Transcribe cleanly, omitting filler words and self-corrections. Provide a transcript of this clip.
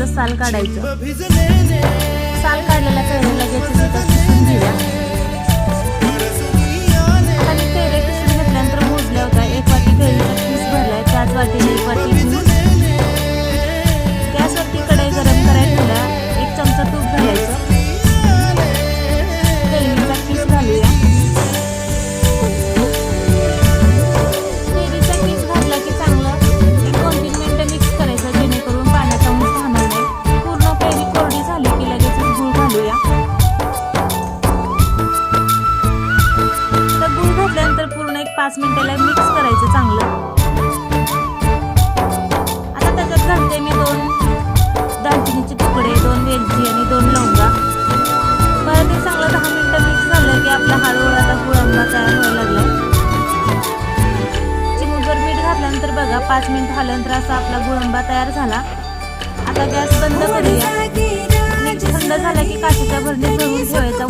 कैरीचं साल काढायचं। साल काढलेला कैरी लगेच इथं किसून घेऊया। आता मी कैरी किसून घेतल्यानंतर मोजल्या होत्या। 1 वाटी कैरीचा किस भरलाय, त्याच वाटीने 1 वाटी दूध। गॅसवरती कढई गरम करायला ठेवल्या, 1 चमचा तूप घालायचं। कैरीचा किस घालूया। कैरीचा किस घातला की चांगलं 1-2-3 मिनिटं मिक्स करायचं, जेणेकरून पाण्याचा अंश राहणार नाही। पूर्ण कैरी कोरडी झाली की लगेच गूळ घालूया। तर गूळ घातल्यानंतर पूर्ण 5 मिनिटाला मिक्स करायचं चांगलं। आता त्याच्यात घालते मी 2 दालचिनीचे तुकडे, 2 वेलची आणि 2 लवंगा। परत हे चांगलं 10 मिनिटं मिक्स झालं की आपला हळूहळू आता गुळांबा तयार व्हायला लागलाय। चिमूटभर मीठ घातल्यानंतर बघा 5 मिनिट झाल्यानंतर असा आपला गुळांबा तयार झाला। आता गॅस बंद करूया। थंड झाला की काचेच्या भरणीत भरून ठेवायचा।